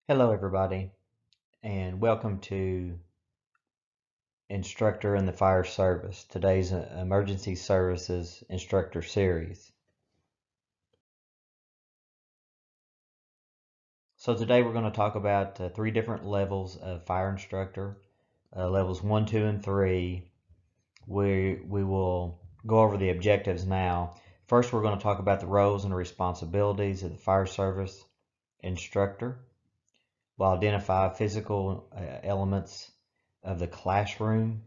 Hello, everybody, and welcome to Instructor in the Fire Service, today's Emergency Services Instructor Series. So today we're going to talk about three different levels of fire instructor, levels 1, 2, and 3. We will go over the objectives now. First, we're going to talk about the roles and responsibilities of the fire service instructor. We'll identify physical elements of the classroom.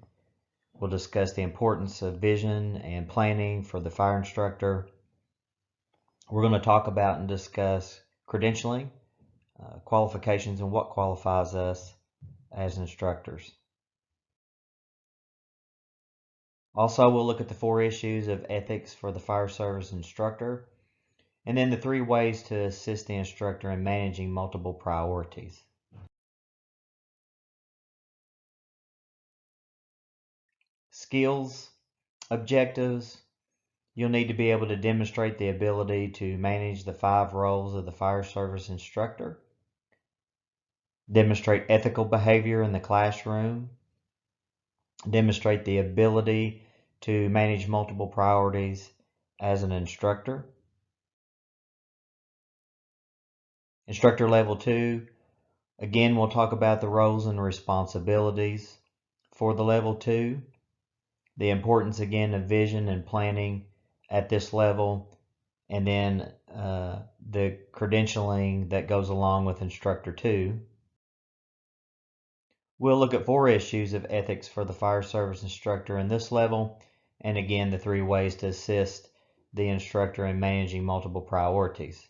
We'll discuss the importance of vision and planning for the fire instructor. We're going to talk about and discuss credentialing, qualifications, and what qualifies us as instructors. Also, we'll look at the 4 issues of ethics for the fire service instructor, and then the 3 ways to assist the instructor in managing multiple priorities. Skills, objectives. You'll need to be able to demonstrate the ability to manage the 5 roles of the fire service instructor, demonstrate ethical behavior in the classroom, demonstrate the ability to manage multiple priorities as an instructor. Instructor level 2, again, we'll talk about the roles and responsibilities for the level 2, the importance again of vision and planning at this level, and then the credentialing that goes along with instructor 2. We'll look at 4 issues of ethics for the fire service instructor in this level, and again, the 3 ways to assist the instructor in managing multiple priorities.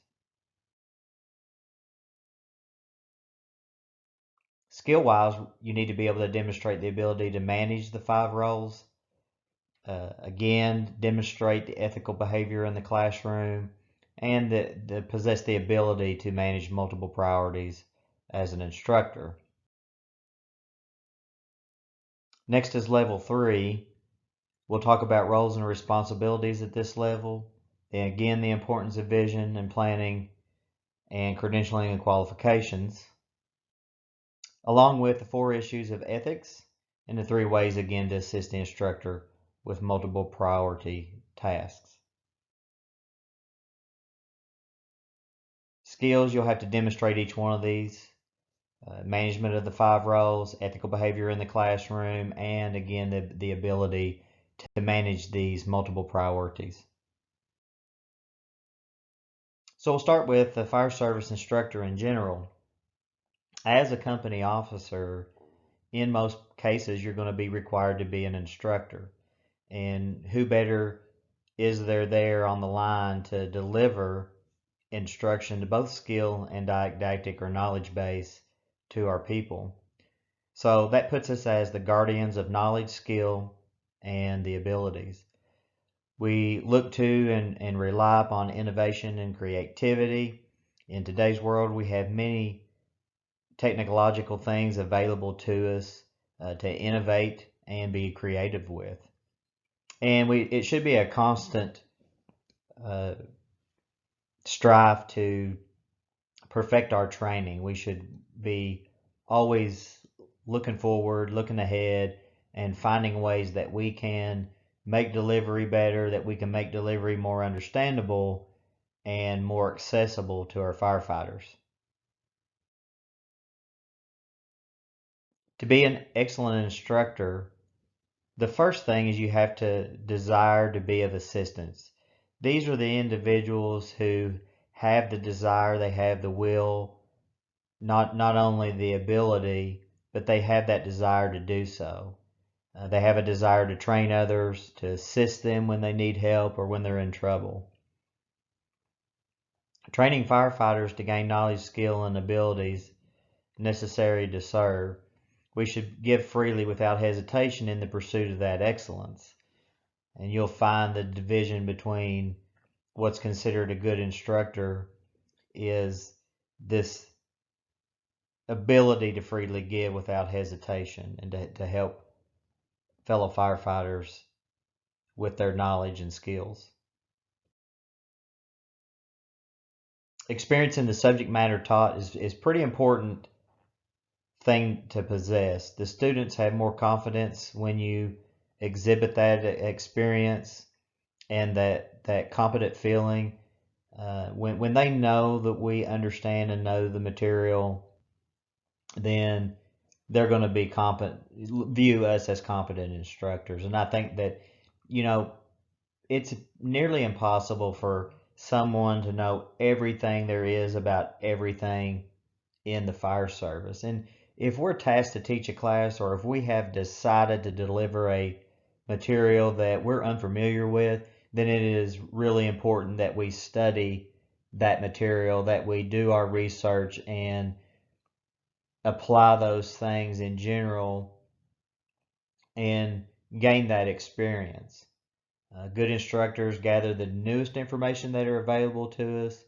Skill-wise, you need to be able to demonstrate the ability to manage the 5 roles. Again, demonstrate the ethical behavior in the classroom, and possess the ability to manage multiple priorities as an instructor. Next is level 3. We'll talk about roles and responsibilities at this level. And again, the importance of vision and planning and credentialing and qualifications, along with the 4 issues of ethics and the 3 ways again to assist the instructor with multiple priority tasks. Skills, you'll have to demonstrate each one of these. Management of the 5 roles, ethical behavior in the classroom, and again, the ability to manage these multiple priorities. So we'll start with the fire service instructor in general. As a company officer, in most cases, you're going to be required to be an instructor. And who better is there on the line to deliver instruction to both skill and didactic or knowledge base to our people. So that puts us as the guardians of knowledge, skill, and the abilities. We look to and rely upon innovation and creativity. In today's world, we have many technological things available to us to innovate and be creative with. And it should be a constant strive to perfect our training. We should be always looking forward, looking ahead, and finding ways that we can make delivery better, that we can make delivery more understandable and more accessible to our firefighters. To be an excellent instructor, the first thing is you have to desire to be of assistance. These are the individuals who have the desire, they have the will, not only the ability, but they have that desire to do so. They have a desire to train others, to assist them when they need help or when they're in trouble. Training firefighters to gain knowledge, skill, and abilities necessary to serve. We should give freely without hesitation in the pursuit of that excellence. And you'll find the division between what's considered a good instructor is this ability to freely give without hesitation and to help fellow firefighters with their knowledge and skills. experience in the subject matter taught is pretty important thing to possess. The students have more confidence when you exhibit that experience and that competent feeling. When they know that we understand and know the material, then they're going to be competent, view us as competent instructors. And I think that, you know, it's nearly impossible for someone to know everything there is about everything in the fire service. And if we're tasked to teach a class, or if we have decided to deliver a material that we're unfamiliar with, then it is really important that we study that material, that we do our research and apply those things in general and gain that experience. Good instructors gather the newest information that are available to us,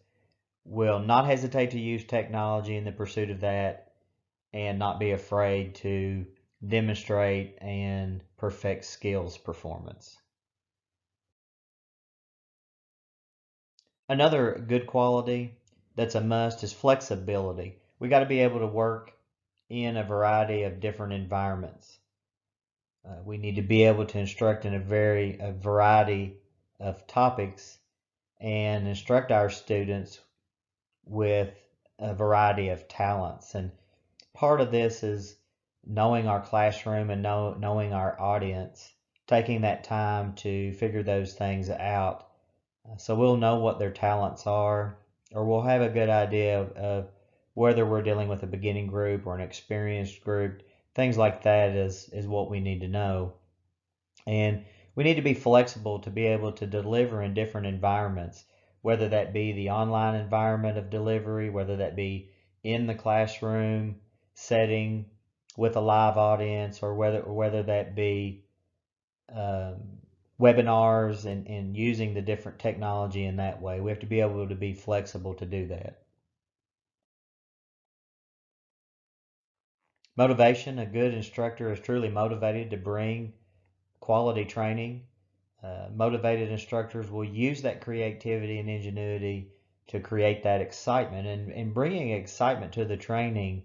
will not hesitate to use technology in the pursuit of that, and not be afraid to demonstrate and perfect skills performance. Another good quality that's a must is flexibility. We got to be able to work in a variety of different environments. We need to be able to instruct in a variety of topics and instruct our students with a variety of talents. And part of this is knowing our classroom and knowing our audience, taking that time to figure those things out. So we'll know what their talents are, or we'll have a good idea of whether we're dealing with a beginning group or an experienced group. Things like that is what we need to know. And we need to be flexible to be able to deliver in different environments, whether that be the online environment of delivery, whether that be in the classroom setting with a live audience, or whether that be um, webinars and using the different technology in that way. We have to be able to be flexible to do that. Motivation. A good instructor is truly motivated to bring quality training. Motivated instructors will use that creativity and ingenuity to create that excitement. And bringing excitement to the training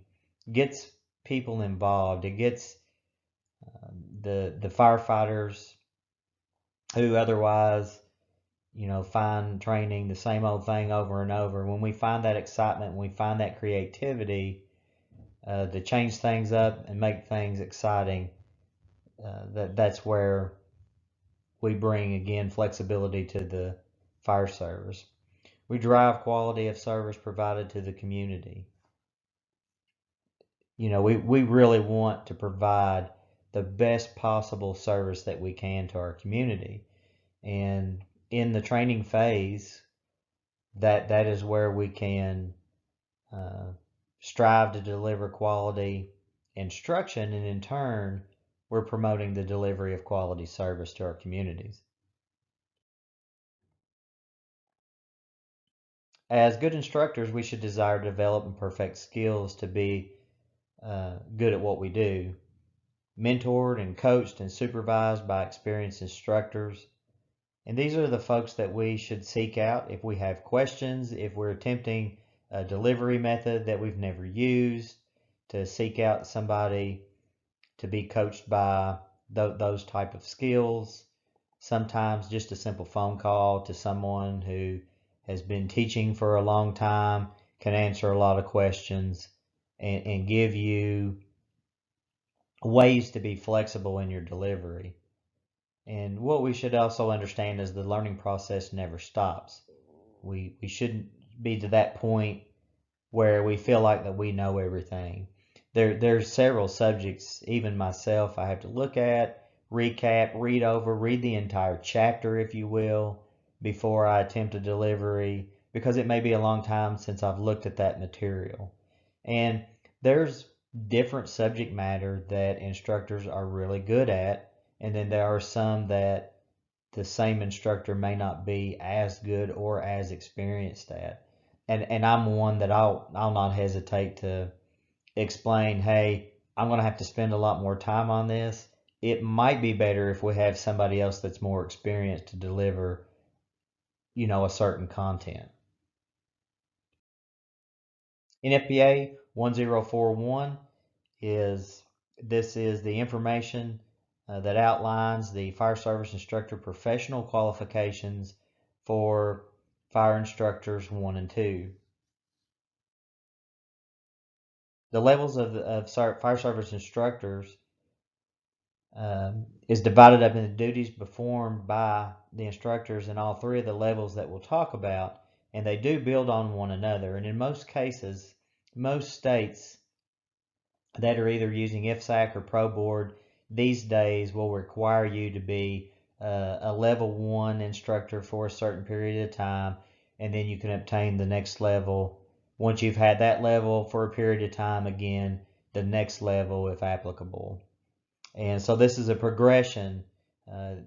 gets people involved. It gets the firefighters who otherwise, find training the same old thing over and over. When we find that excitement, when we find that creativity to change things up and make things exciting, that's where we bring again flexibility to the fire service. We drive quality of service provided to the community. We really want to provide the best possible service that we can to our community. And in the training phase, that is where we can uh, strive to deliver quality instruction, and in turn, we're promoting the delivery of quality service to our communities. As good instructors, we should desire to develop and perfect skills to be good at what we do. Mentored and coached and supervised by experienced instructors. And these are the folks that we should seek out if we have questions, if we're attempting a delivery method that we've never used, to seek out somebody to be coached by those type of skills. Sometimes just a simple phone call to someone who has been teaching for a long time can answer a lot of questions and give you ways to be flexible in your delivery. And what we should also understand is the learning process never stops. We shouldn't be to that point where we feel like that we know everything. There's several subjects, even myself, I have to look at, recap, read over, read the entire chapter, if you will, before I attempt a delivery, because it may be a long time since I've looked at that material. And there's different subject matter that instructors are really good at, and then there are some that the same instructor may not be as good or as experienced at. And I'm one that I'll not hesitate to explain, hey, I'm going to have to spend a lot more time on this. It might be better if we have somebody else that's more experienced to deliver, a certain content. NFPA 1041 is the information that outlines the fire service instructor professional qualifications for fire instructors 1 and 2. The levels of fire service instructors is divided up into duties performed by the instructors in all three of the levels that we'll talk about, and they do build on one another. And in most cases, most states that are either using IFSAC or Pro Board these days will require you to be a level 1 instructor for a certain period of time, and then you can obtain the next level. Once you've had that level for a period of time, again, the next level if applicable. And so this is a progression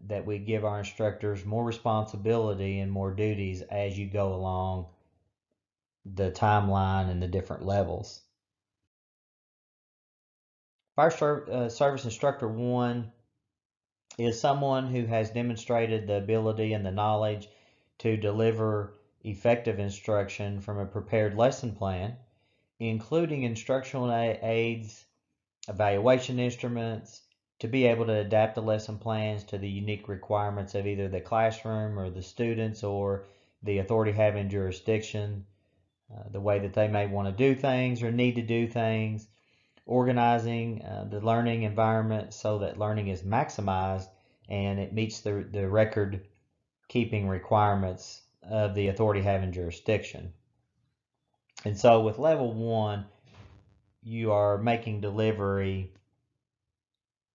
that we give our instructors more responsibility and more duties as you go along the timeline and the different levels. Fire Service Instructor 1 is someone who has demonstrated the ability and the knowledge to deliver effective instruction from a prepared lesson plan, including instructional aids, evaluation instruments, to be able to adapt the lesson plans to the unique requirements of either the classroom or the students or the authority having jurisdiction, the way that they may want to do things or need to do things, organizing the learning environment so that learning is maximized and it meets the record keeping requirements of the authority having jurisdiction. And so with level 1, you are making delivery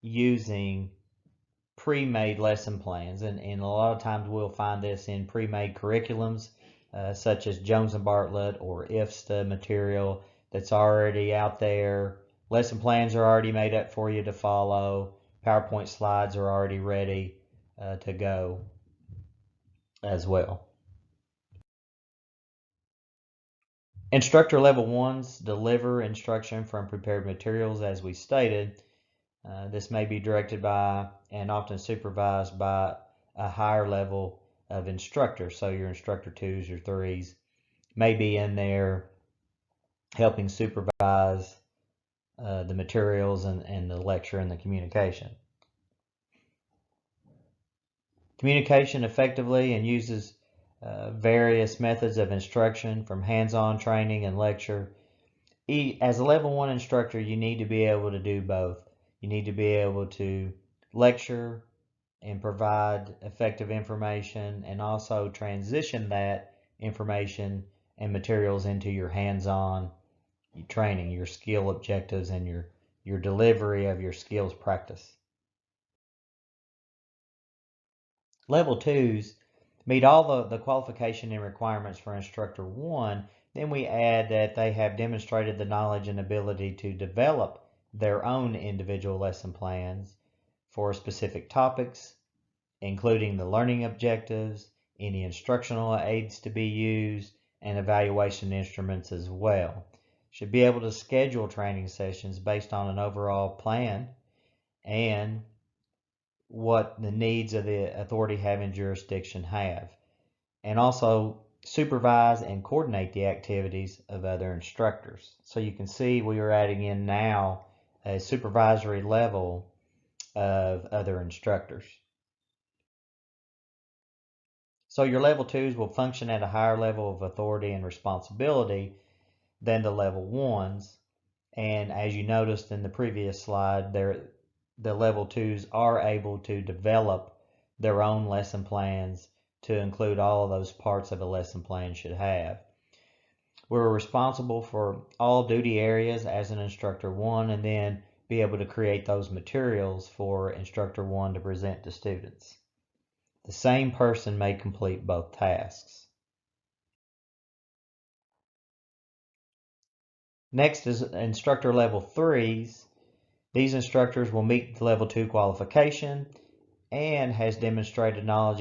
using pre-made lesson plans, and a lot of times we'll find this in pre-made curriculums such as Jones and Bartlett or IFSTA material that's already out there. Lesson plans are already made up for you to follow. PowerPoint slides are already ready to go as well. Instructor level 1s deliver instruction from prepared materials, as we stated. This may be directed by and often supervised by a higher level of instructor. So your instructor 2s, your 3s may be in there helping supervise the materials and the lecture and the communication. Communication effectively and uses various methods of instruction from hands-on training and lecture. As a level 1 instructor, you need to be able to do both. You need to be able to lecture and provide effective information and also transition that information and materials into your hands-on training, your skill objectives, and your delivery of your skills practice. Level 2s meet all the qualification and requirements for instructor 1. Then we add that they have demonstrated the knowledge and ability to develop their own individual lesson plans for specific topics, including the learning objectives, any instructional aids to be used, and evaluation instruments as well. Should be able to schedule training sessions based on an overall plan and what the needs of the authority having jurisdiction have, and also supervise and coordinate the activities of other instructors. So you can see we are adding in now a supervisory level of other instructors. So your level 2s will function at a higher level of authority and responsibility than the level 1s. And as you noticed in the previous slide, the level 2s are able to develop their own lesson plans to include all of those parts of a lesson plan should have. We're responsible for all duty areas as an instructor 1 and then be able to create those materials for instructor 1 to present to students. The same person may complete both tasks. Next is instructor level 3s. These instructors will meet the level 2 qualification and has demonstrated knowledge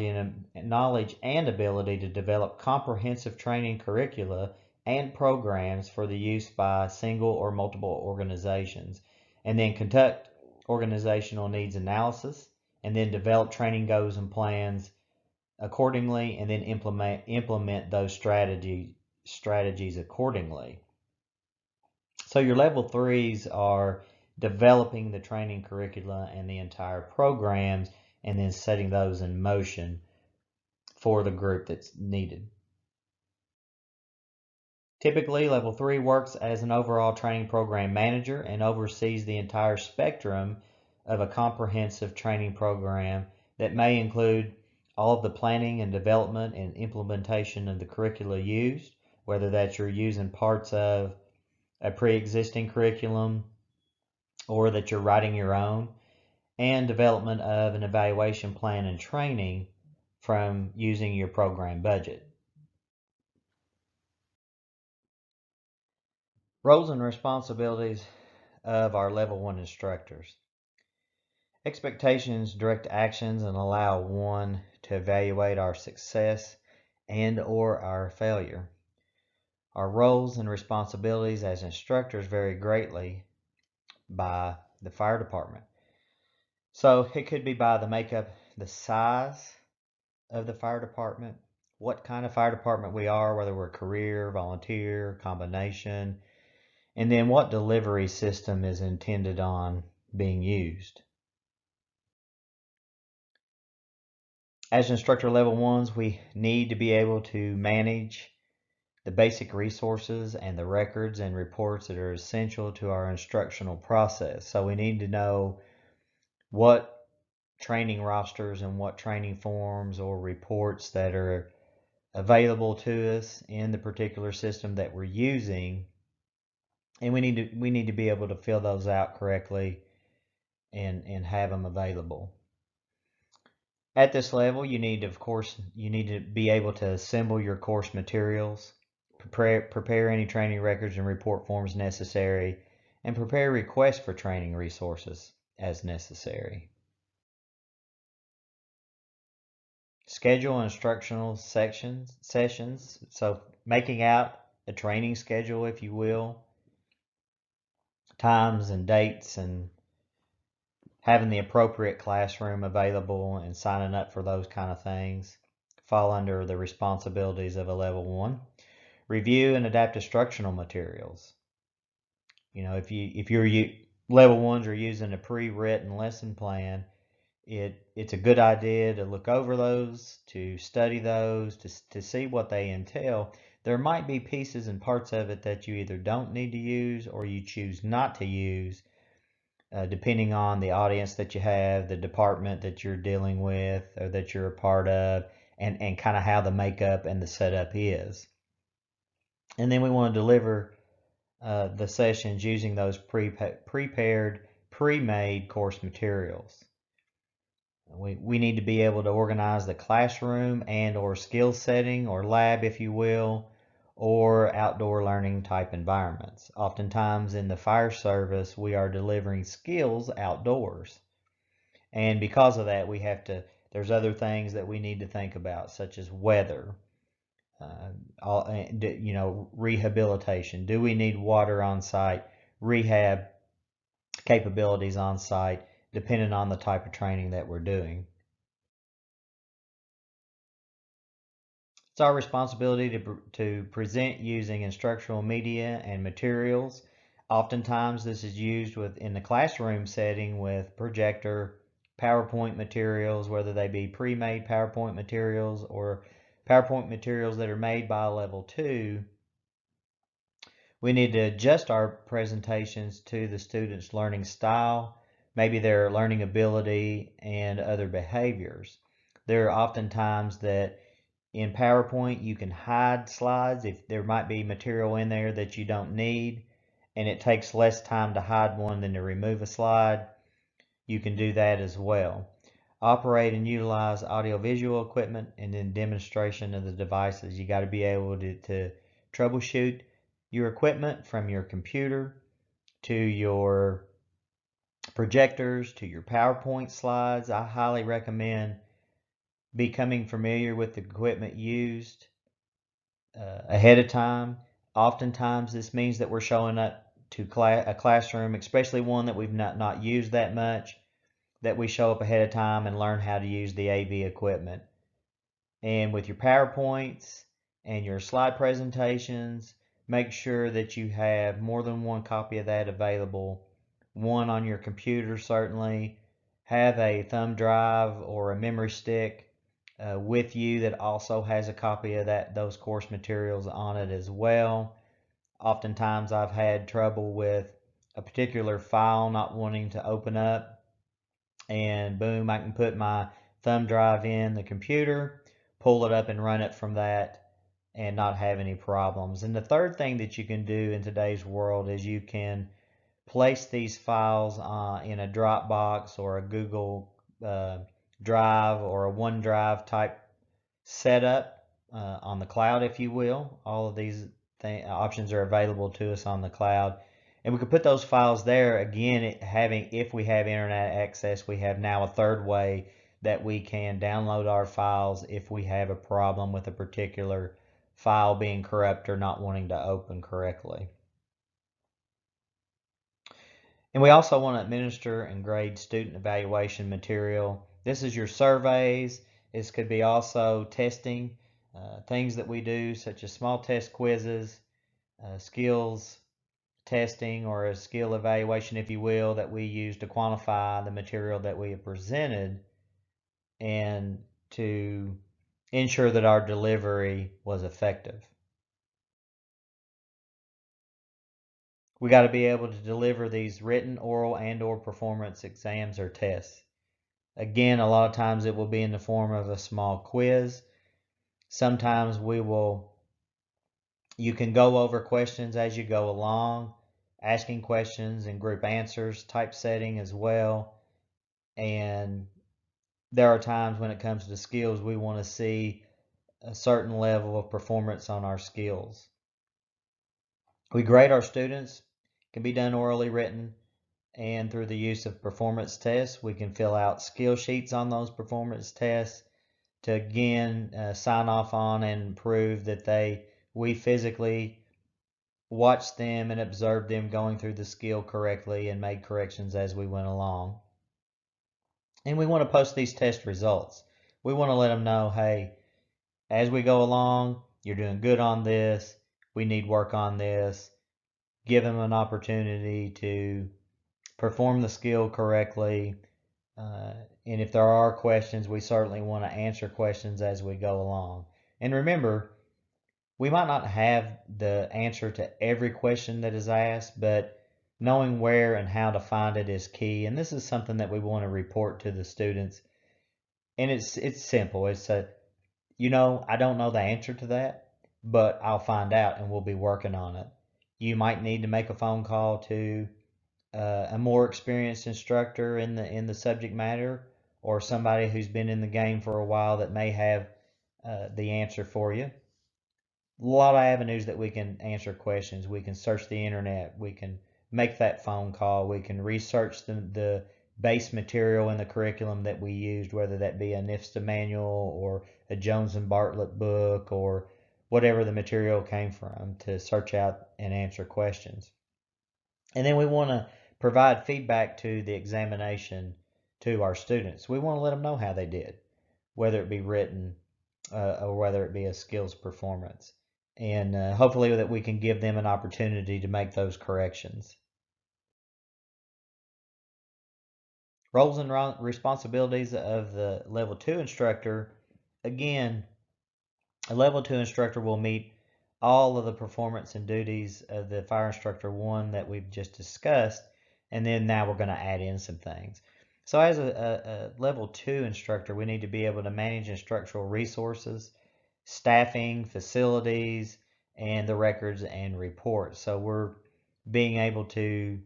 and ability to develop comprehensive training curricula and programs for the use by single or multiple organizations, and then conduct organizational needs analysis, and then develop training goals and plans accordingly, and then implement those strategies accordingly. So your level threes are developing the training curricula and the entire programs and then setting those in motion for the group that's needed. Typically, level 3 works as an overall training program manager and oversees the entire spectrum of a comprehensive training program that may include all of the planning and development and implementation of the curricula used, whether that's you're using parts of a pre-existing curriculum or that you're writing your own, and development of an evaluation plan and training from using your program budget. Roles and responsibilities of our level 1 instructors. Expectations direct actions and allow one to evaluate our success and or our failure. Our roles and responsibilities as instructors vary greatly by the fire department. So it could be by the makeup, the size of the fire department, what kind of fire department we are, whether we're career, volunteer, combination, and then what delivery system is intended on being used. As instructor level 1s, we need to be able to manage the basic resources and the records and reports that are essential to our instructional process. So we need to know what training rosters and what training forms or reports that are available to us in the particular system that we're using, and we need to be able to fill those out correctly and have them available. At this level, you need to be able to assemble your course materials, prepare any training records and report forms necessary, and prepare requests for training resources as necessary. Schedule instructional sessions, so making out a training schedule, if you will, times and dates, and having the appropriate classroom available and signing up for those kind of things fall under the responsibilities of a level 1. Review and adapt instructional materials. You know, if your level 1s are using a pre-written lesson plan, it's a good idea to look over those, to study those, to see what they entail. There might be pieces and parts of it that you either don't need to use or you choose not to use, depending on the audience that you have, the department that you're dealing with or that you're a part of, and kind of how the makeup and the setup is. And then we want to deliver the sessions using those prepared, pre-made course materials. We need to be able to organize the classroom and or skill setting or lab, if you will, or outdoor learning type environments. Oftentimes in the fire service, we are delivering skills outdoors. And because of that, there's other things that we need to think about, such as weather, rehabilitation. Do we need water on site? Rehab capabilities on site, depending on the type of training that we're doing. It's our responsibility to present using instructional media and materials. Oftentimes this is used in the classroom setting with projector, PowerPoint materials, whether they be pre-made PowerPoint materials or PowerPoint materials that are made by a level 2. We need to adjust our presentations to the student's learning style, maybe their learning ability and other behaviors. There are often times that in PowerPoint you can hide slides if there might be material in there that you don't need, and it takes less time to hide one than to remove a slide. You can do that as well. Operate and utilize audiovisual equipment, and then demonstration of the devices. You got to be able to troubleshoot your equipment from your computer to your projectors to your PowerPoint slides. I highly recommend becoming familiar with the equipment used ahead of time. Oftentimes this means that we're showing up to a classroom, especially one that we've not used that much, that we show up ahead of time and learn how to use the AV equipment. And with your PowerPoints and your slide presentations, make sure that you have more than one copy of that available. One on your computer, certainly. Have a thumb drive or a memory stick with you that also has a copy of those course materials on it as well. Oftentimes I've had trouble with a particular file not wanting to open up, and boom, I can put my thumb drive in the computer, pull it up and run it from that and not have any problems. And the third thing that you can do in today's world is you can place these files in a Dropbox or a Google Drive or a OneDrive type setup on the cloud, if you will. All of these options are available to us on the cloud. And we can put those files there. Again, if we have internet access, we have now a third way that we can download our files if we have a problem with a particular file being corrupt or not wanting to open correctly. And we also want to administer and grade student evaluation material. This is your surveys. This could be also testing, things that we do such as small test quizzes, skills testing or a skill evaluation, if you will, that we use to quantify the material that we have presented and to ensure that our delivery was effective. We got to be able to deliver these written, oral, and/or performance exams or tests. Again, a lot of times it will be in the form of a small quiz. Sometimes you can go over questions as you go along, asking questions and group answers type setting as well. And there are times when it comes to skills, we want to see a certain level of performance on our skills. We grade our students. It can be done orally, written, and through the use of performance tests. We can fill out skill sheets on those performance tests to again sign off on and prove that we physically watched them and observed them going through the skill correctly and made corrections as we went along. And we want to post these test results. We want to let them know, hey, as we go along, you're doing good on this. We need work on this. Give them an opportunity to perform the skill correctly. And if there are questions, we certainly want to answer questions as we go along. And remember, we might not have the answer to every question that is asked, but knowing where and how to find it is key. And this is something that we want to report to the students. And it's simple. It's I don't know the answer to that, but I'll find out and we'll be working on it. You might need to make a phone call to a more experienced instructor in the subject matter, or somebody who's been in the game for a while that may have the answer for you. A lot of avenues that we can answer questions. We can search the internet. We can make that phone call. We can research the base material in the curriculum that we used, whether that be a NIFSTA manual or a Jones and Bartlett book or whatever the material came from, to search out and answer questions. And then we want to provide feedback to the examination to our students. We want to let them know how they did, whether it be written or whether it be a skills performance. And hopefully that we can give them an opportunity to make those corrections. Roles and responsibilities of the level 2 instructor. Again, a level 2 instructor will meet all of the performance and duties of the fire instructor 1 that we've just discussed, and then now we're going to add in some things. So as a level 2 instructor, we need to be able to manage instructional resources, staffing, facilities, and the records and reports. So we're being able to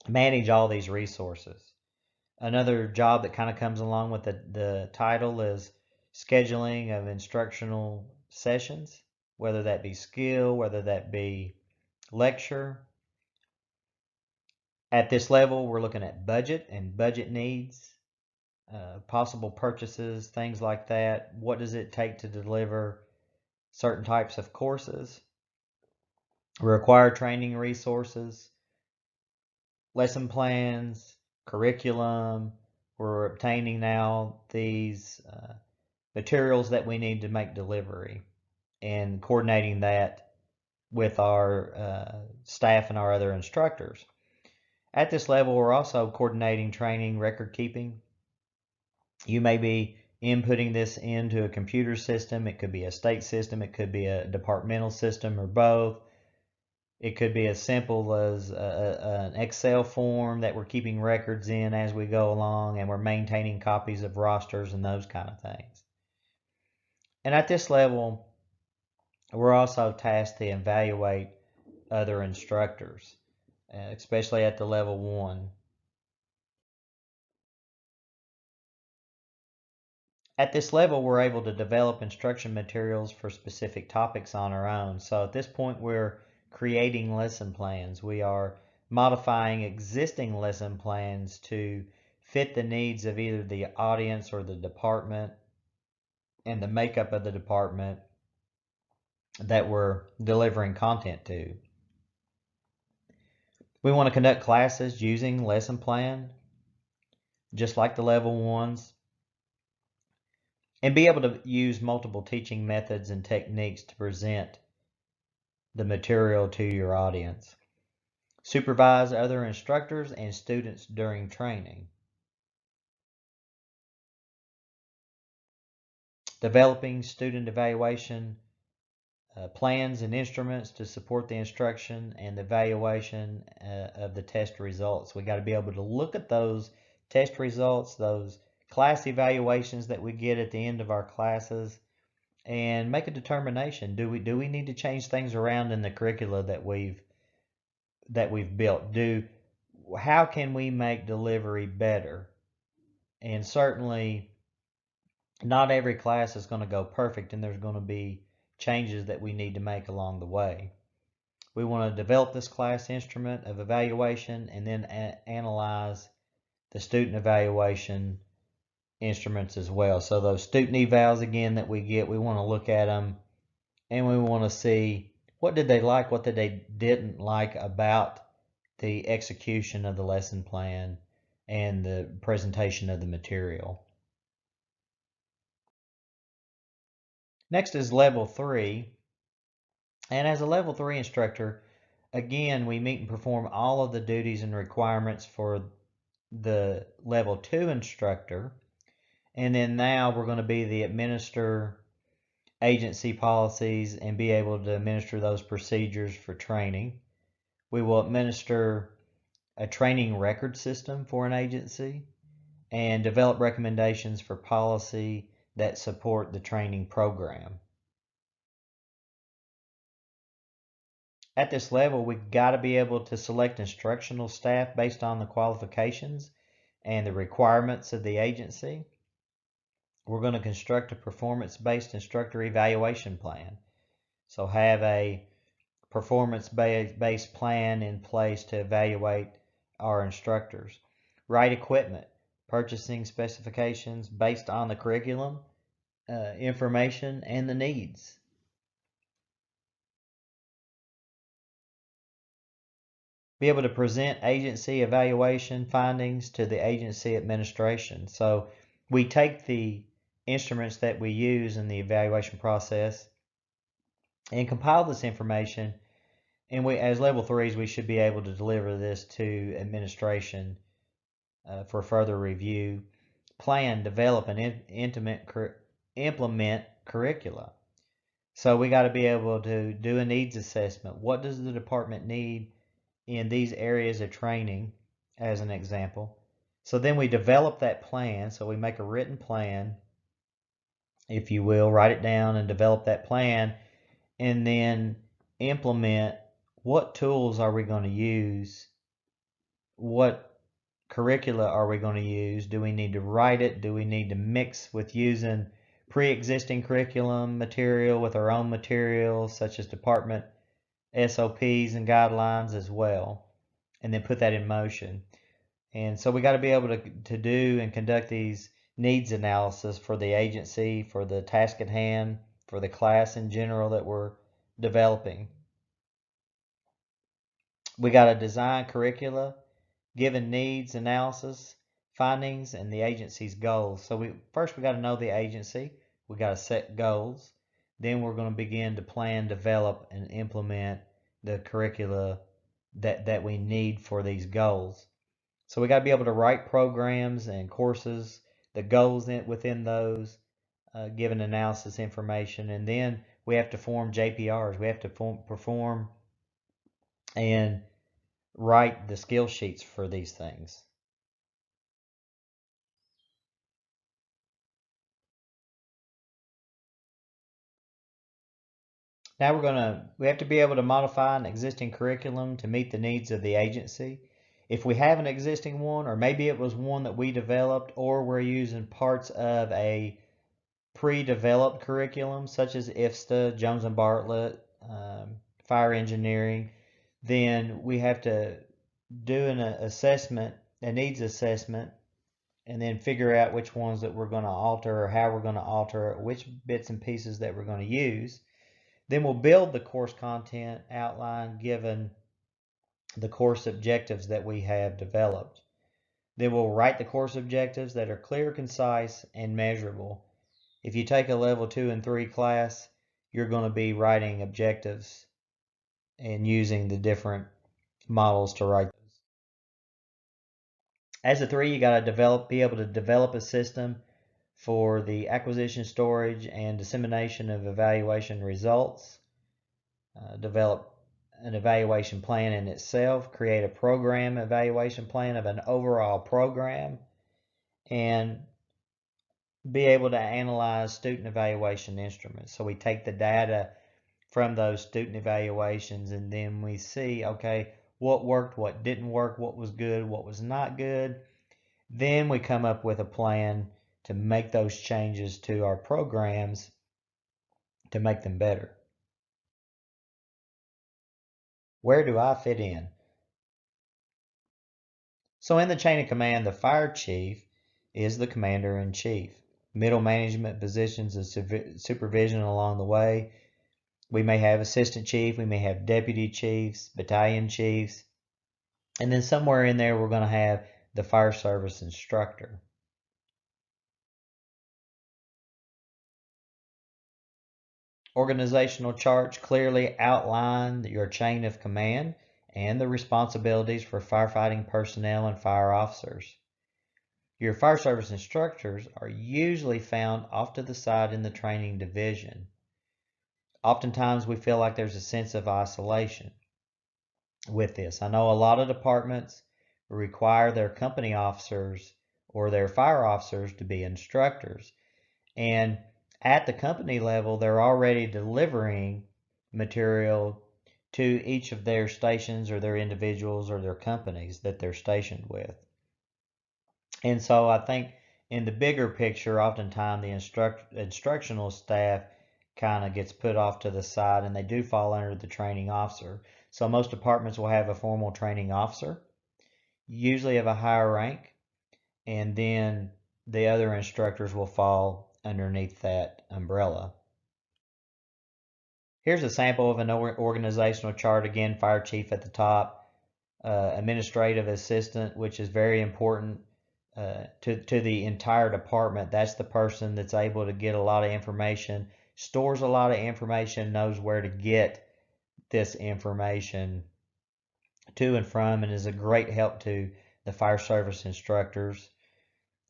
manage all these resources. Another job that kind of comes along with the title is scheduling of instructional sessions, whether that be skill, whether that be lecture. At this level, we're looking at budget and budget needs, possible purchases, things like that. What does it take to deliver certain types of courses? Required training resources, lesson plans, curriculum. We're obtaining now these materials that we need to make delivery and coordinating that with our staff and our other instructors. At this level, we're also coordinating training, record keeping. You may be inputting this into a computer system. It could be a state system. It could be a departmental system, or both. It could be as simple as an Excel form that we're keeping records in as we go along, and we're maintaining copies of rosters and those kind of things. And at this level, we're also tasked to evaluate other instructors, especially at the level 1. At this level, we're able to develop instruction materials for specific topics on our own. So at this point, we're creating lesson plans. We are modifying existing lesson plans to fit the needs of either the audience or the department and the makeup of the department that we're delivering content to. We want to conduct classes using lesson plan, just like the level 1s, and be able to use multiple teaching methods and techniques to present the material to your audience. Supervise other instructors and students during training. Developing student evaluation plans and instruments to support the instruction and the evaluation of the test results. We got to be able to look at those test results, those class evaluations that we get at the end of our classes, and make a determination. Do we need to change things around in the curricula that we've built? How can we make delivery better? And certainly not every class is going to go perfect, and there's going to be changes that we need to make along the way. We want to develop this class instrument of evaluation and then analyze the student evaluation instruments as well. So those student evals again that we get, we want to look at them and we want to see what did they like, what did they didn't like about the execution of the lesson plan and the presentation of the material. Next is level 3. And as a level 3 instructor, again, we meet and perform all of the duties and requirements for the level 2 instructor. And then now we're going to be the administer agency policies and be able to administer those procedures for training. We will administer a training record system for an agency and develop recommendations for policy that support the training program. At this level, we've got to be able to select instructional staff based on the qualifications and the requirements of the agency. We're going to construct a performance-based instructor evaluation plan. So have a performance-based plan in place to evaluate our instructors. Right equipment, purchasing specifications based on the curriculum, information, and the needs. Be able to present agency evaluation findings to the agency administration. So we take the instruments that we use in the evaluation process and compile this information, and we, as level 3s, we should be able to deliver this to administration for further review. Plan, develop, and implement curricula. So we got to be able to do a needs assessment. What does the department need in these areas of training, as an example? So then we develop that plan. So we make a written plan, if you will, write it down and develop that plan, and then implement what tools are we going to use, what curricula are we going to use, do we need to write it, do we need to mix with using pre-existing curriculum material with our own material such as department SOPs and guidelines as well, and then put that in motion. And so we got to be able to do and conduct these needs analysis for the agency, for the task at hand, for the class in general that we're developing. We got to design curricula, given needs analysis, findings, and the agency's goals. So we got to know the agency. We got to set goals. then we're going to begin to plan, develop, and implement the curricula that we need for these goals. So we got to be able to write programs and courses, the goals within those, given analysis information, and then we have to form JPRs. We have to perform and write the skill sheets for these things. Now we have to be able to modify an existing curriculum to meet the needs of the agency. If we have an existing one, or maybe it was one that we developed, or we're using parts of a pre-developed curriculum, such as IFSTA, Jones and Bartlett, fire engineering, then we have to do an assessment, a needs assessment, and then figure out which ones that we're going to alter or how we're going to alter it, which bits and pieces that we're going to use. Then we'll build the course content outline given the course objectives that we have developed. Then we'll write the course objectives that are clear, concise, and measurable. If you take a level 2 and 3 class, you're going to be writing objectives and using the different models to write those. As a 3, you got to be able to develop a system for the acquisition, storage, and dissemination of evaluation results. Develop an evaluation plan in itself, create a program evaluation plan of an overall program, and be able to analyze student evaluation instruments. So we take the data from those student evaluations and then we see, okay, what worked, what didn't work, what was good, what was not good. Then we come up with a plan to make those changes to our programs to make them better. Where do I fit in? So in the chain of command, the fire chief is the commander-in-chief. Middle management positions and supervision along the way. We may have assistant chief, we may have deputy chiefs, battalion chiefs, and then somewhere in there we're going to have the fire service instructor. Organizational charts clearly outline your chain of command and the responsibilities for firefighting personnel and fire officers. Your fire service instructors are usually found off to the side in the training division. Oftentimes we feel like there's a sense of isolation with this. I know a lot of departments require their company officers or their fire officers to be instructors. And at the company level, they're already delivering material to each of their stations or their individuals or their companies that they're stationed with. And so I think in the bigger picture, oftentimes the instructional staff kind of gets put off to the side and they do fall under the training officer. So most departments will have a formal training officer, usually of a higher rank, and then the other instructors will fall underneath that umbrella. Here's a sample of an organizational chart. Again, fire chief at the top, administrative assistant, which is very important to the entire department. That's the person that's able to get a lot of information, stores a lot of information, knows where to get this information to and from, and is a great help to the fire service instructors.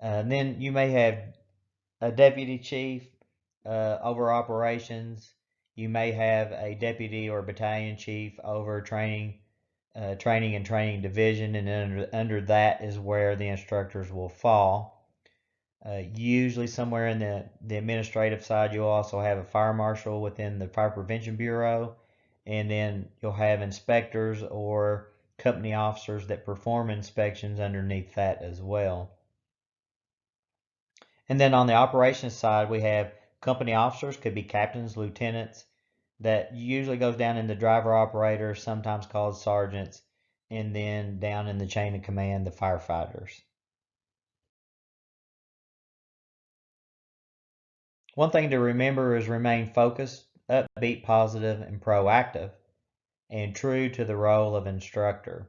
Then you may have a deputy chief over operations. You may have a deputy or battalion chief over training and training division, and under that is where the instructors will fall. Usually somewhere in the administrative side, you'll also have a fire marshal within the Fire Prevention Bureau, and then you'll have inspectors or company officers that perform inspections underneath that as well. And then on the operations side, we have company officers, could be captains, lieutenants, that usually goes down in the driver operator, sometimes called sergeants, and then down in the chain of command, the firefighters. One thing to remember is remain focused, upbeat, positive, and proactive, and true to the role of instructor.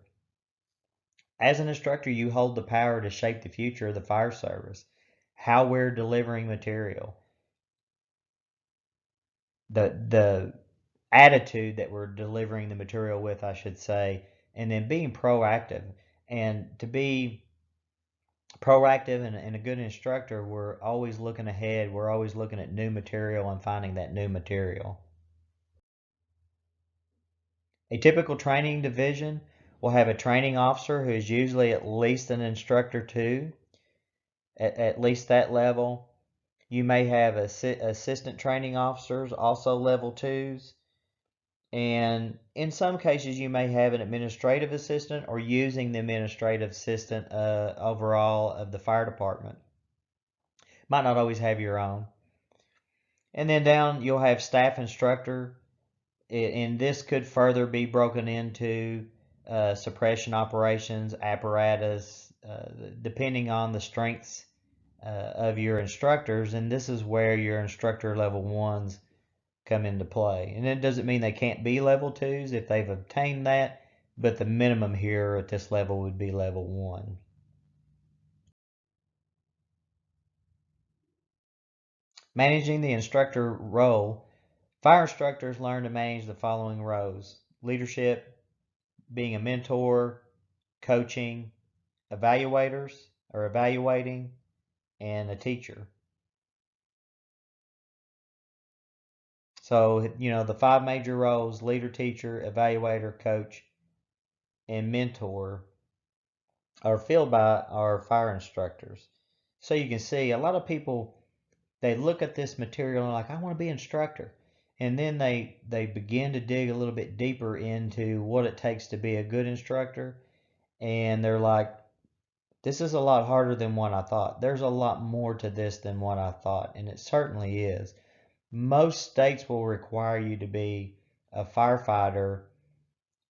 As an instructor, you hold the power to shape the future of the fire service, how we're delivering material. the attitude that we're delivering the material with, I should say, and then being proactive. And to be proactive and a good instructor, we're always looking ahead. We're always looking at new material and finding that new material. A typical training division will have a training officer who is usually at least an instructor too, at least that level. You may have assistant training officers, also level twos. And in some cases, you may have an administrative assistant or using the administrative assistant overall of the fire department. Might not always have your own. And then down, you'll have staff instructor. And this could further be broken into suppression operations, apparatus, depending on the strengths of your instructors. And this is where your instructor level ones come into play. And it doesn't mean they can't be level twos if they've obtained that, but the minimum here at this level would be level one. Managing the instructor role, fire instructors learn to manage the following roles: leadership, being a mentor, coaching, evaluators or evaluating, and a teacher. So, the five major roles: leader, teacher, evaluator, coach, and mentor are filled by our fire instructors. So you can see a lot of people, they look at this material and like, I want to be an instructor. And then they begin to dig a little bit deeper into what it takes to be a good instructor. And they're like, this is a lot harder than what I thought. There's a lot more to this than what I thought. And it certainly is. Most states will require you to be a firefighter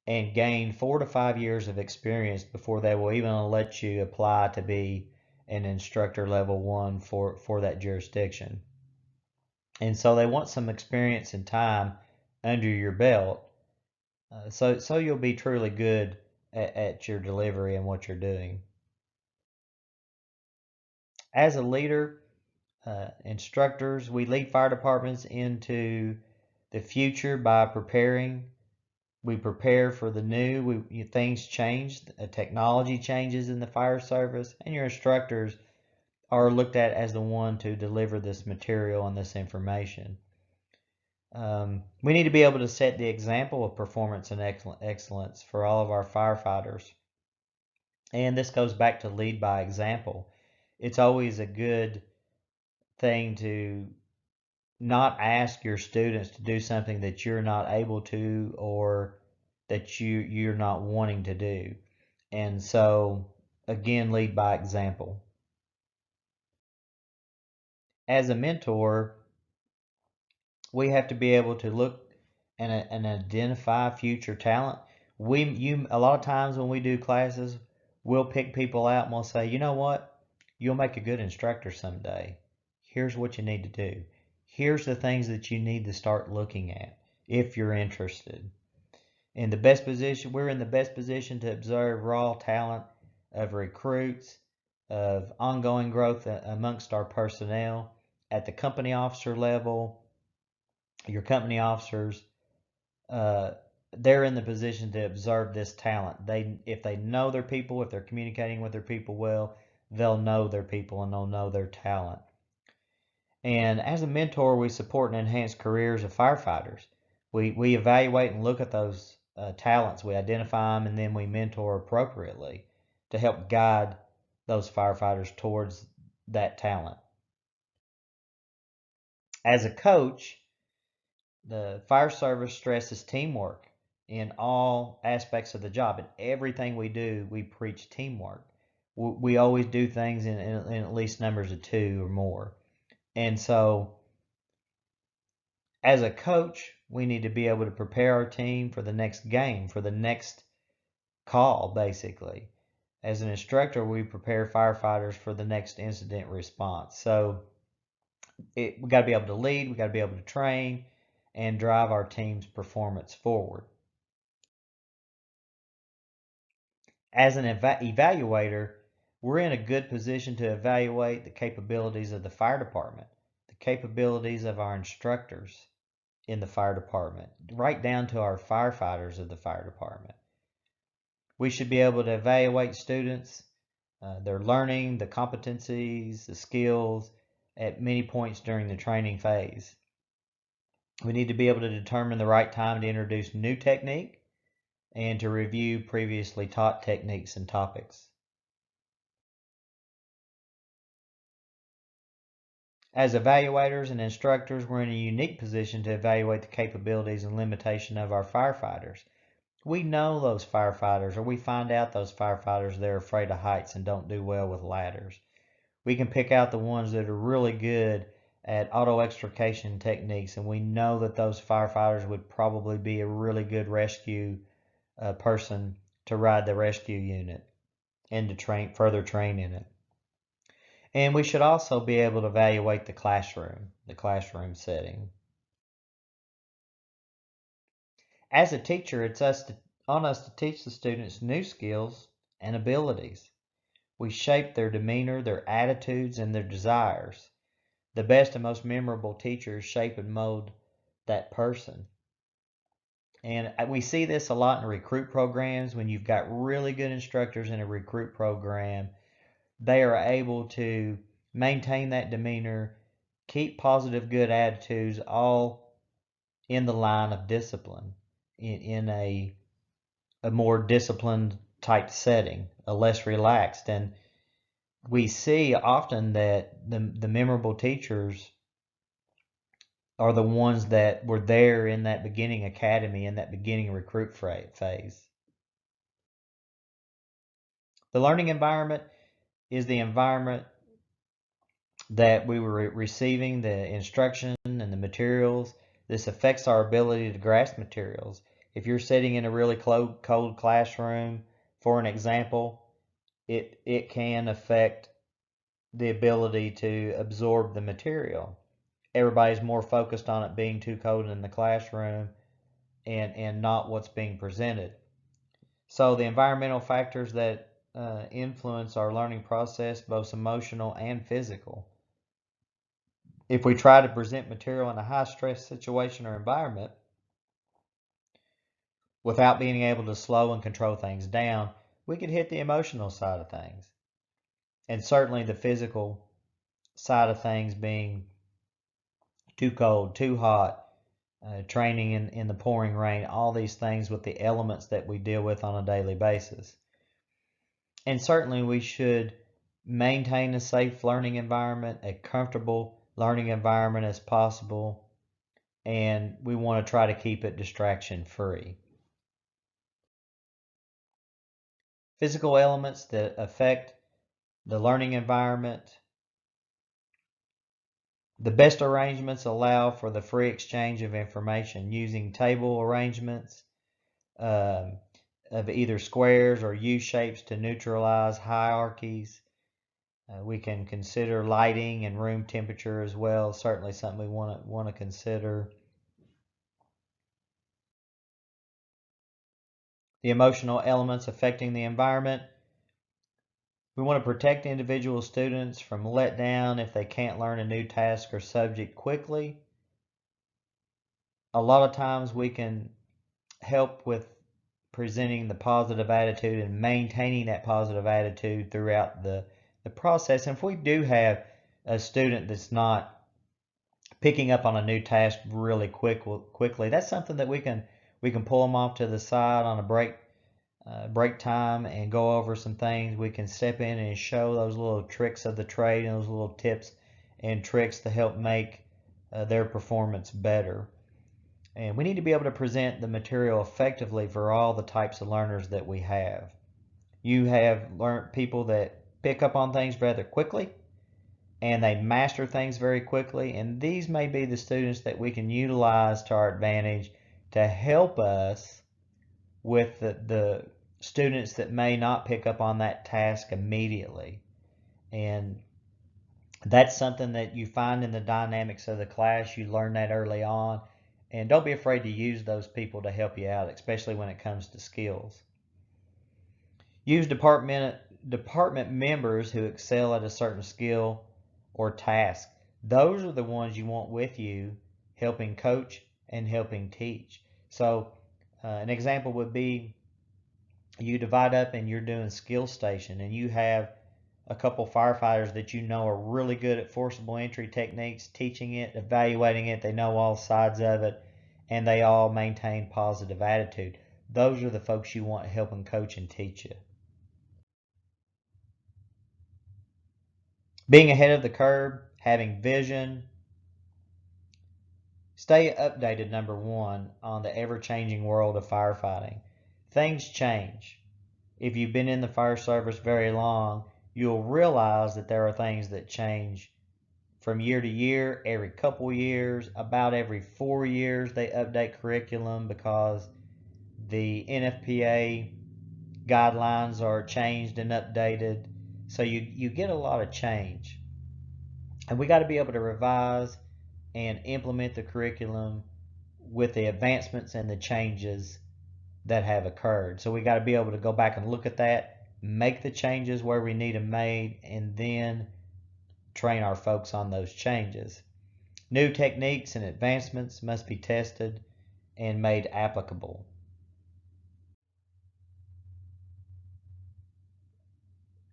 and gain 4 to 5 years of experience before they will even let you apply to be an instructor level one for that jurisdiction. And so they want some experience and time under your belt, so you'll be truly good at your delivery and what you're doing. As a leader, instructors, we lead fire departments into the future by preparing. We prepare for the new. Things change, technology changes in the fire service, and your instructors are looked at as the one to deliver this material and this information. We need to be able to set the example of performance and excellence for all of our firefighters. And this goes back to lead by example. It's always a good thing to not ask your students to do something that you're not able to or that you're not wanting to do. And so, again, lead by example. As a mentor, we have to be able to look and identify future talent. A lot of times when we do classes, we'll pick people out and we'll say, you know what, you'll make a good instructor someday. Here's what you need to do. Here's the things that you need to start looking at if you're interested. We're in the best position to observe raw talent of recruits, of ongoing growth amongst our personnel at the company officer level. Your company officers, they're in the position to observe this talent. If they know their people, if they're communicating with their people well, they'll know their people and they'll know their talent. And as a mentor, we support and enhance careers of firefighters. We evaluate and look at those talents. We identify them and then we mentor appropriately to help guide those firefighters towards that talent. As a coach, the fire service stresses teamwork in all aspects of the job. In everything we do, we preach teamwork. We always do things in at least numbers of two or more. And so, as a coach, we need to be able to prepare our team for the next game, for the next call, basically. As an instructor, we prepare firefighters for the next incident response. So, we got to be able to lead, we got to be able to train, and drive our team's performance forward. As an evaluator, we're in a good position to evaluate the capabilities of the fire department, the capabilities of our instructors, in the fire department, right down to our firefighters of the fire department. We should be able to evaluate students, their learning, the competencies, the skills at many points during the training phase. We need to be able to determine the right time to introduce new technique and to review previously taught techniques and topics. As evaluators and instructors, we're in a unique position to evaluate the capabilities and limitation of our firefighters. We know those firefighters, or we find out those firefighters they're afraid of heights and don't do well with ladders. We can pick out the ones that are really good at auto extrication techniques, and we know that those firefighters would probably be a really good rescue person to ride the rescue unit and to further train in it. And we should also be able to evaluate the classroom setting. As a teacher, it's on us to teach the students new skills and abilities. We shape their demeanor, their attitudes, and their desires. The best and most memorable teachers shape and mold that person. And we see this a lot in recruit programs. When you've got really good instructors in a recruit program, they are able to maintain that demeanor, keep positive, good attitudes, all in the line of discipline, in a more disciplined type setting, a less relaxed. And we see often that the memorable teachers are the ones that were there in that beginning academy, in that beginning recruit phase. The learning environment is the environment that we were receiving the instruction and the materials. This affects our ability to grasp materials. If you're sitting in a really cold classroom, for an example, it can affect the ability to absorb the material. Everybody's more focused on it being too cold in the classroom and not what's being presented. So the environmental factors that influence our learning process, both emotional and physical. If we try to present material in a high stress situation or environment without being able to slow and control things down, we could hit the emotional side of things. And certainly the physical side of things being too cold, too hot, training in the pouring rain, all these things with the elements that we deal with on a daily basis. And certainly we should maintain a safe learning environment, a comfortable learning environment as possible, and we want to try to keep it distraction free. Physical elements that affect the learning environment. The best arrangements allow for the free exchange of information using table arrangements of either squares or U shapes to neutralize hierarchies. We can consider lighting and room temperature as well. Certainly something we want to consider. The emotional elements affecting the environment. We want to protect individual students from letdown if they can't learn a new task or subject quickly. A lot of times we can help with presenting the positive attitude and maintaining that positive attitude throughout the process. And if we do have a student that's not picking up on a new task really quickly, that's something that we can pull them off to the side on a break time and go over some things. We can step in and show those little tricks of the trade and those little tips and tricks to help make their performance better. And we need to be able to present the material effectively for all the types of learners that we have. You have people that pick up on things rather quickly and they master things very quickly, and these may be the students that we can utilize to our advantage to help us with the students that may not pick up on that task immediately. And that's something that you find in the dynamics of the class. You learn that early on, and don't be afraid to use those people to help you out, especially when it comes to skills. Use department members who excel at a certain skill or task. Those are the ones you want with you, helping coach and helping teach. So an example would be you divide up and you're doing skill station, and you have a couple firefighters that you know are really good at forcible entry techniques, teaching it, evaluating it, they know all sides of it, and they all maintain positive attitude. Those are the folks you want helping coach and teach you. Being ahead of the curve, having vision, stay updated, number one, on the ever-changing world of firefighting. Things change. If you've been in the fire service very long, you'll realize that there are things that change from year to year, every couple years, about every 4 years they update curriculum because the NFPA guidelines are changed and updated. So you get a lot of change. And we got to be able to revise and implement the curriculum with the advancements and the changes that have occurred. So we got to be able to go back and look at that, make the changes where we need them made, and then train our folks on those changes. New techniques and advancements must be tested and made applicable.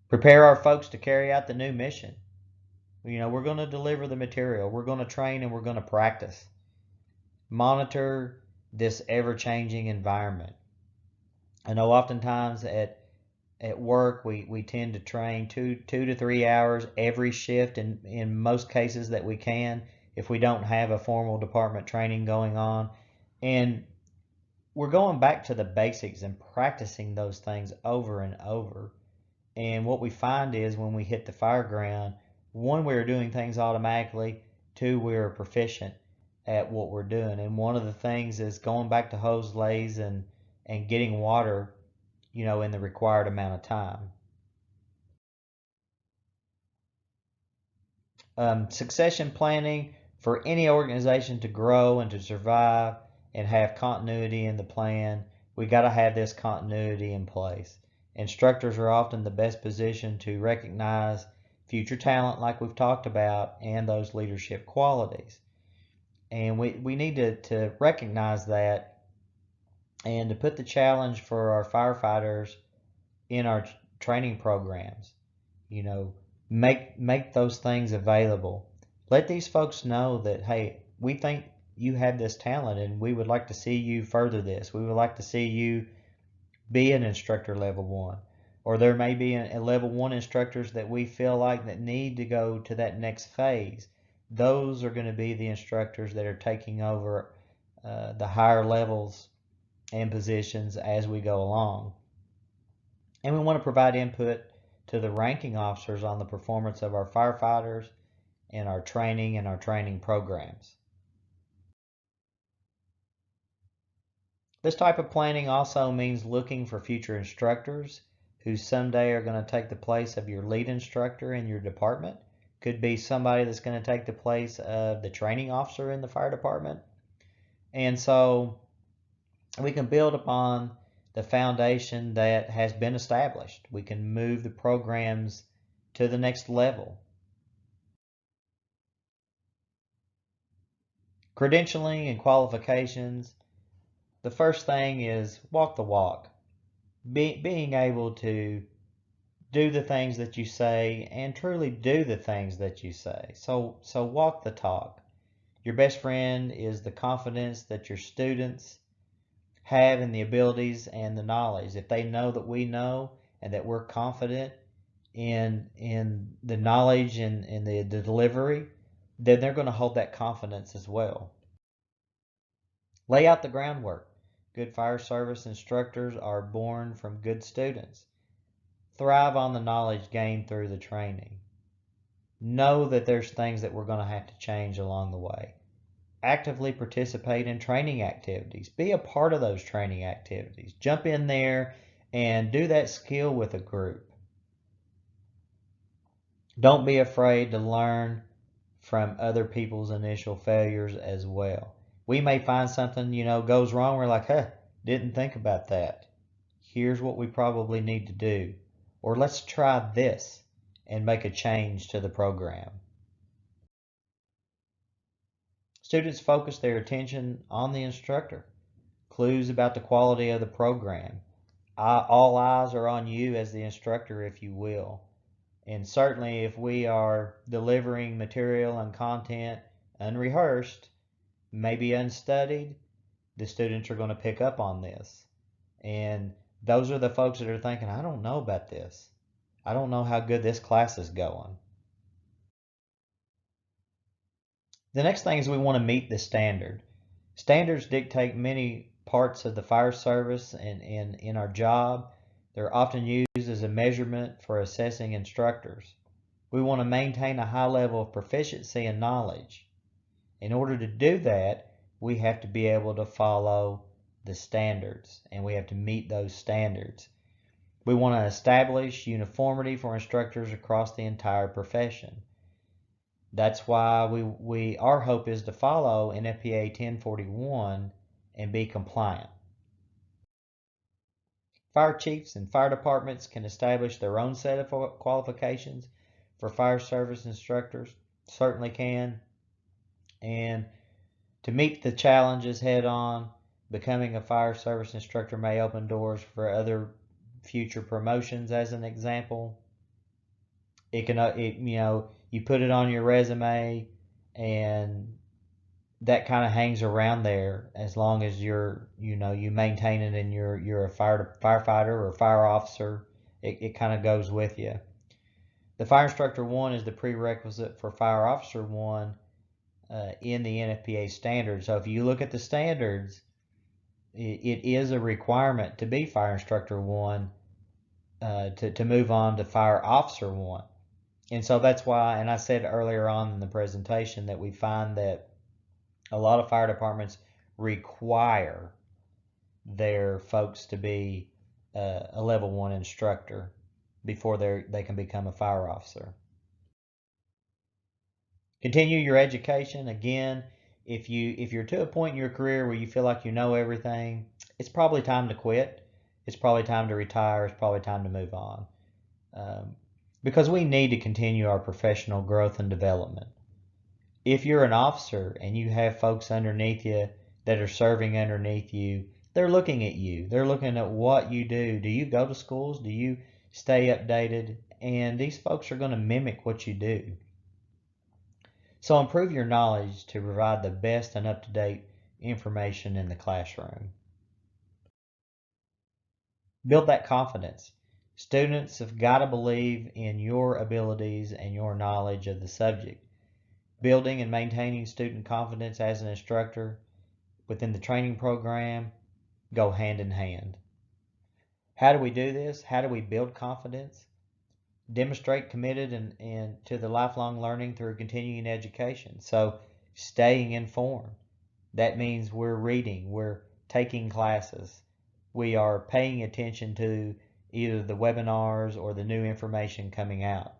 Prepare our folks to carry out the new mission. We're going to deliver the material, we're going to train, and we're going to practice. Monitor this ever-changing environment. I know oftentimes at work we tend to train 2 to 3 hours every shift in most cases that we can, if we don't have a formal department training going on. And we're going back to the basics and practicing those things over and over. And what we find is when we hit the fire ground, one, we're doing things automatically. Two, we're proficient at what we're doing. And one of the things is going back to hose lays and getting water, in the required amount of time. Succession planning for any organization to grow and to survive and have continuity in the plan. We got to have this continuity in place. Instructors are often the best position to recognize future talent, like we've talked about, and those leadership qualities. And we need to recognize that and to put the challenge for our firefighters in our training programs. Make those things available. Let these folks know that, hey, we think you have this talent and we would like to see you further this. We would like to see you be an instructor level 1. Or there may be a level 1 instructors that we feel like that need to go to that next phase. Those are going to be the instructors that are taking over the higher levels and positions as we go along. And we want to provide input to the ranking officers on the performance of our firefighters and our training programs. This type of planning also means looking for future instructors who someday are going to take the place of your lead instructor in your department. Could be somebody that's going to take the place of the training officer in the fire department. And so we can build upon the foundation that has been established. We can move the programs to the next level. Credentialing and qualifications. The first thing is walk the walk. Being able to do the things that you say and truly do the things that you say. So walk the talk. Your best friend is the confidence that your students have in the abilities and the knowledge. If they know that we know and that we're confident in the knowledge and the delivery, then they're going to hold that confidence as well. Lay out the groundwork. Good fire service instructors are born from good students. Thrive on the knowledge gained through the training. Know that there's things that we're going to have to change along the way. Actively participate in training activities. Be a part of those training activities. Jump in there and do that skill with a group. Don't be afraid to learn from other people's initial failures as well. We may find something, goes wrong. We're like, didn't think about that. Here's what we probably need to do. Or let's try this and make a change to the program. Students focus their attention on the instructor. Clues about the quality of the program. All eyes are on you as the instructor, if you will. And certainly if we are delivering material and content unrehearsed, maybe unstudied, the students are going to pick up on this. And those are the folks that are thinking, I don't know about this. I don't know how good this class is going. The next thing is we want to meet the standard. Standards dictate many parts of the fire service and in our job. They're often used as a measurement for assessing instructors. We want to maintain a high level of proficiency and knowledge. In order to do that, we have to be able to follow the standards, and we have to meet those standards. We want to establish uniformity for instructors across the entire profession. That's why our hope is to follow NFPA 1041 and be compliant. Fire chiefs and fire departments can establish their own set of qualifications for fire service instructors, certainly can. And to meet the challenges head on, becoming a fire service instructor may open doors for other future promotions. As an example, you put it on your resume, and that kind of hangs around there as long as you maintain it, and you're a firefighter or fire officer. It kind of goes with you. The Fire Instructor 1 is the prerequisite for Fire Officer 1 in the NFPA standards. So if you look at the standards, it is a requirement to be Fire Instructor 1 to move on to Fire Officer 1. And so that's why, and I said earlier on in the presentation, that we find that a lot of fire departments require their folks to be a level 1 instructor before they can become a fire officer. Continue your education. Again, if you're to a point in your career where you feel like you know everything, it's probably time to quit. It's probably time to retire. It's probably time to move on. Because we need to continue our professional growth and development. If you're an officer and you have folks underneath you that are serving underneath you, they're looking at you. They're looking at what you do. Do you go to schools? Do you stay updated? And these folks are going to mimic what you do. So improve your knowledge to provide the best and up-to-date information in the classroom. Build that confidence. Students have got to believe in your abilities and your knowledge of the subject. Building and maintaining student confidence as an instructor within the training program go hand in hand. How do we do this? How do we build confidence? Demonstrate committed and to the lifelong learning through continuing education. So staying informed. That means we're reading, we're taking classes, we are paying attention to either the webinars or the new information coming out.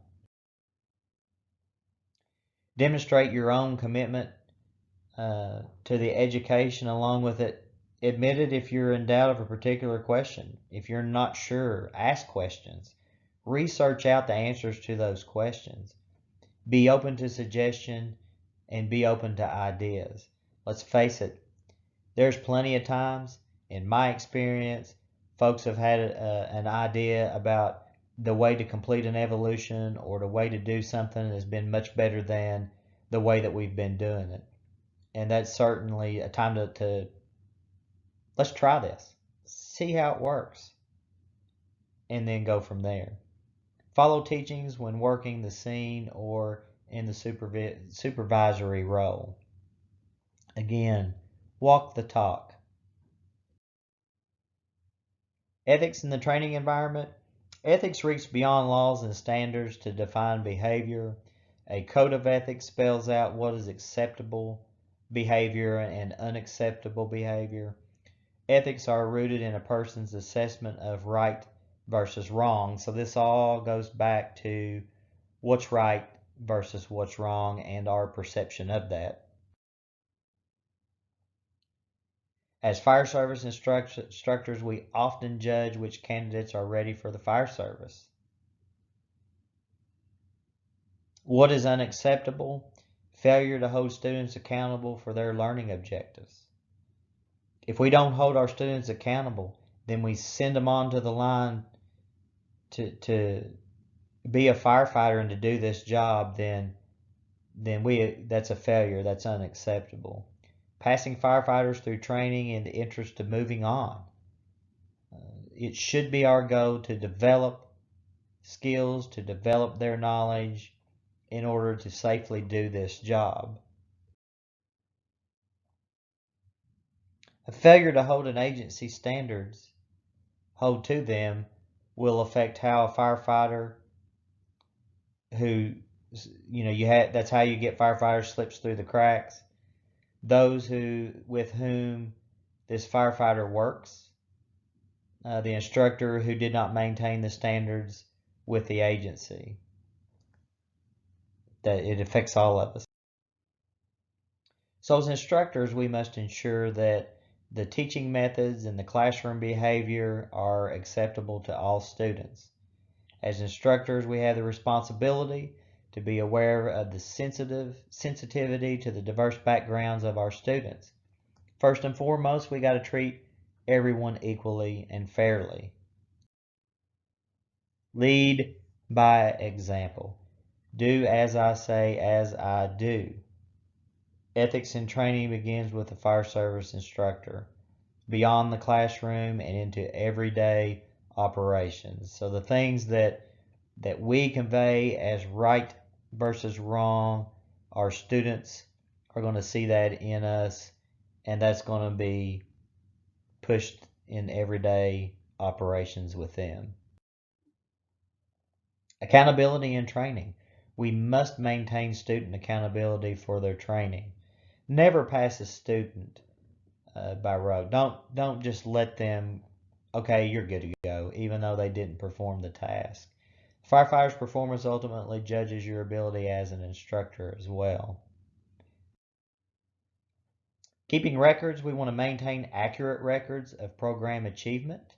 Demonstrate your own commitment to the education. Along with it, admit it if you're in doubt of a particular question. If you're not sure, ask questions. Research out the answers to those questions. Be open to suggestion and be open to ideas. Let's face it, there's plenty of times, in my experience, folks have had an idea about the way to complete an evolution or the way to do something has been much better than the way that we've been doing it. And that's certainly a time to let's try this, see how it works, and then go from there. Follow teachings when working the scene or in the supervisory role. Again, walk the talk. Ethics in the training environment. Ethics reach beyond laws and standards to define behavior. A code of ethics spells out what is acceptable behavior and unacceptable behavior. Ethics are rooted in a person's assessment of right versus wrong. So this all goes back to what's right versus what's wrong and our perception of that. As fire service instructors, we often judge which candidates are ready for the fire service. What is unacceptable? failure to hold students accountable for their learning objectives. If we don't hold our students accountable, then we send them onto the line to be a firefighter and to do this job, then that's a failure. That's unacceptable. Passing firefighters through training in the interest of moving on. It should be our goal to develop skills, to develop their knowledge in order to safely do this job. A failure to hold an agency's standards, hold to them, will affect how a firefighter who, that's how you get firefighters slips through the cracks. Those with whom this firefighter works, the instructor who did not maintain the standards with the agency. That it affects all of us. So as instructors, we must ensure that the teaching methods and the classroom behavior are acceptable to all students. As instructors, we have the responsibility to be aware of the sensitivity to the diverse backgrounds of our students. First and foremost, we got to treat everyone equally and fairly. Lead by example. Do as I say, as I do. Ethics in training begins with the fire service instructor, beyond the classroom and into everyday operations. So the things that we convey as right versus wrong, our students are going to see that in us, and that's going to be pushed in everyday operations with them. Accountability in training. We must maintain student accountability for their training. Never pass a student by road. Don't just let them, okay, you're good to go, even though they didn't perform the task. Firefighter's performance ultimately judges your ability as an instructor as well. Keeping records, we want to maintain accurate records of program achievement,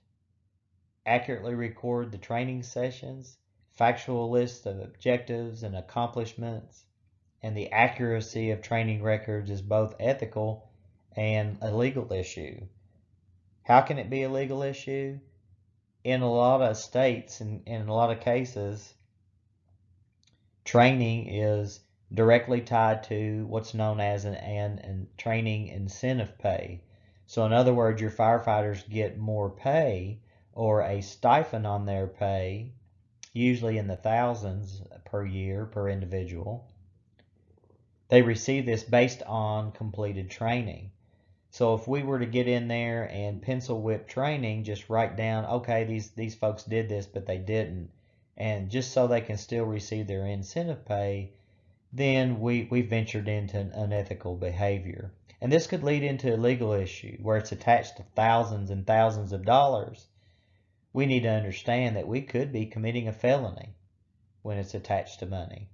accurately record the training sessions, factual list of objectives and accomplishments, and the accuracy of training records is both ethical and a legal issue. How can it be a legal issue? In a lot of states and in a lot of cases, training is directly tied to what's known as an training incentive pay. So in other words, your firefighters get more pay or a stipend on their pay, usually in the thousands per year per individual. They receive this based on completed training. So if we were to get in there and pencil whip training, just write down, okay, these folks did this, but they didn't, and just so they can still receive their incentive pay, then we ventured into an unethical behavior. And this could lead into a legal issue where it's attached to thousands and thousands of dollars. We need to understand that we could be committing a felony when it's attached to money.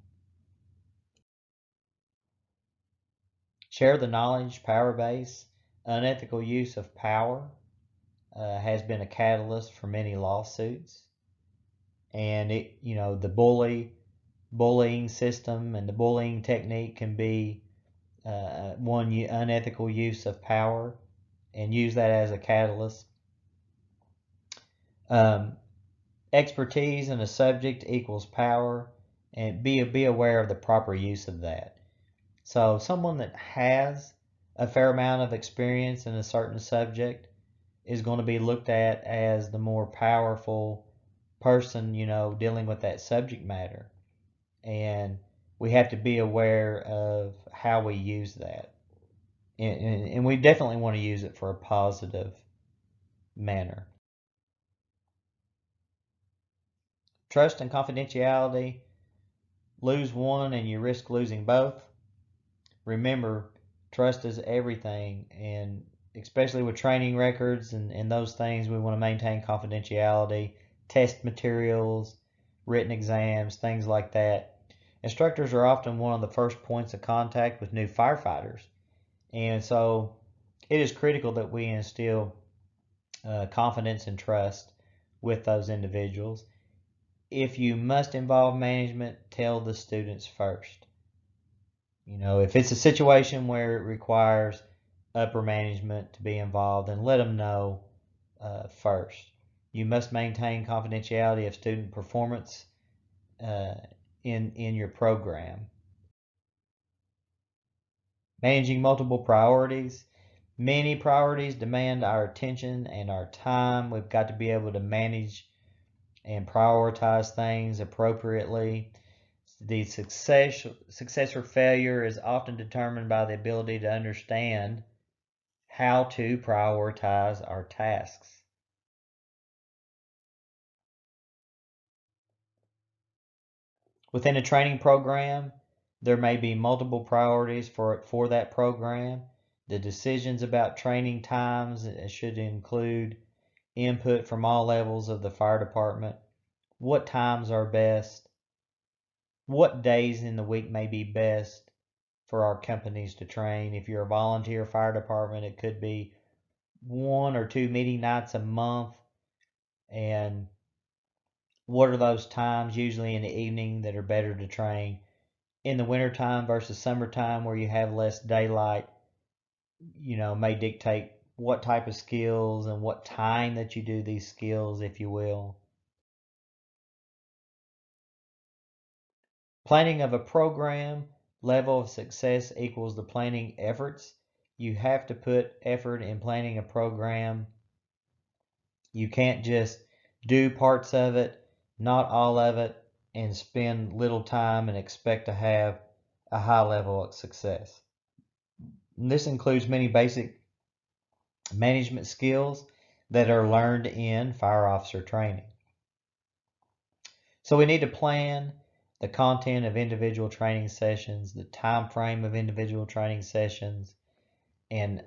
Share the knowledge, power base. Unethical use of power has been a catalyst for many lawsuits. And the bullying system and the bullying technique can be one unethical use of power, and use that as a catalyst. Expertise in a subject equals power, and be aware of the proper use of that. So someone that has a fair amount of experience in a certain subject is going to be looked at as the more powerful person, dealing with that subject matter. And we have to be aware of how we use that. And we definitely want to use it for a positive manner. Trust and confidentiality. Lose one and you risk losing both. Remember, trust is everything, and especially with training records and those things, we want to maintain confidentiality, test materials, written exams, things like that. Instructors are often one of the first points of contact with new firefighters, and so it is critical that we instill confidence and trust with those individuals. If you must involve management, tell the students first. If it's a situation where it requires upper management to be involved, then let them know first. You must maintain confidentiality of student performance uh, in your program. Managing multiple priorities. Many priorities demand our attention and our time. We've got to be able to manage and prioritize things appropriately. The success or failure is often determined by the ability to understand how to prioritize our tasks. Within a training program, there may be multiple priorities for that program. The decisions about training times should include input from all levels of the fire department. What times are best? What days in the week may be best for our companies to train? If you're a volunteer fire department, it could be 1 or 2 meeting nights a month. And what are those times, usually in the evening, that are better to train? In the wintertime versus summertime, where you have less daylight, may dictate what type of skills and what time that you do these skills, if you will. Planning of a program, level of success equals the planning efforts. You have to put effort in planning a program. You can't just do parts of it, not all of it, and spend little time and expect to have a high level of success. And this includes many basic management skills that are learned in fire officer training. So we need to plan the content of individual training sessions, the time frame of individual training sessions, and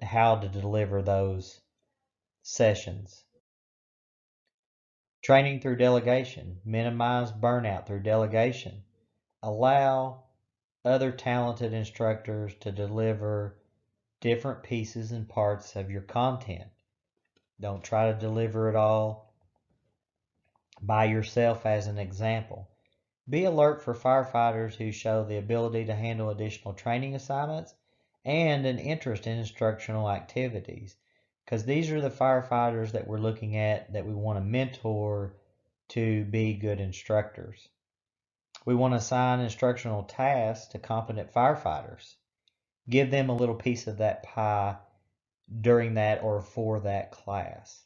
how to deliver those sessions. Training through delegation. Minimize burnout through delegation. Allow other talented instructors to deliver different pieces and parts of your content. Don't try to deliver it all by yourself as an example. Be alert for firefighters who show the ability to handle additional training assignments and an interest in instructional activities, because these are the firefighters that we're looking at that we want to mentor to be good instructors. We want to assign instructional tasks to competent firefighters. Give them a little piece of that pie during that or for that class.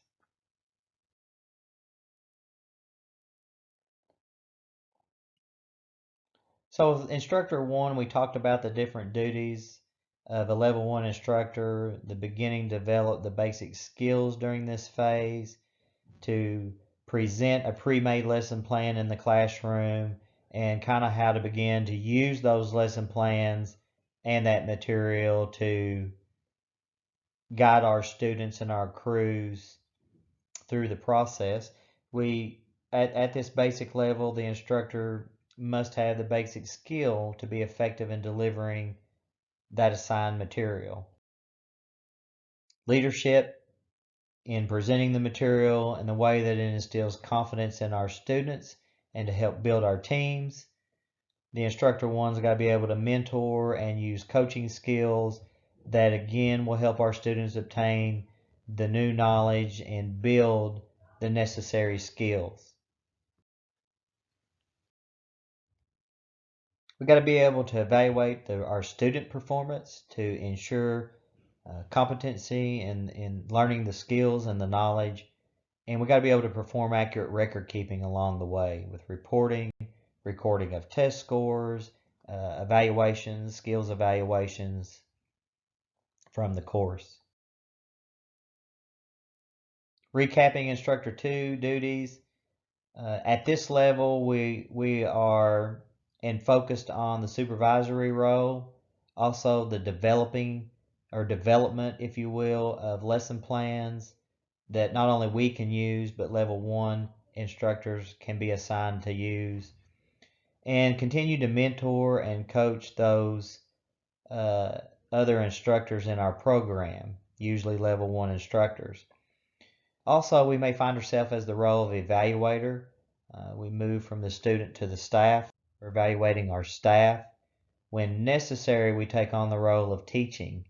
So instructor one, we talked about the different duties of a level one instructor, the beginning to develop the basic skills during this phase, to present a pre-made lesson plan in the classroom, and kind of how to begin to use those lesson plans and that material to guide our students and our crews through the process. At this basic level, the instructor must have the basic skill to be effective in delivering that assigned material. Leadership in presenting the material in the way that it instills confidence in our students and to help build our teams. The instructor one's got to be able to mentor and use coaching skills that again will help our students obtain the new knowledge and build the necessary skills. We've got to be able to evaluate our student performance to ensure competency in learning the skills and the knowledge. And we've got to be able to perform accurate record keeping along the way with reporting, recording of test scores, evaluations, skills evaluations from the course. Recapping instructor 2 duties. At this level, we are focused on the supervisory role, also the development, if you will, of lesson plans that not only we can use, but level 1 instructors can be assigned to use, and continue to mentor and coach those other instructors in our program, usually level 1 instructors. Also, we may find ourselves as the role of evaluator. We move from the student to the staff. We're evaluating our staff. When necessary, we take on the role of teaching.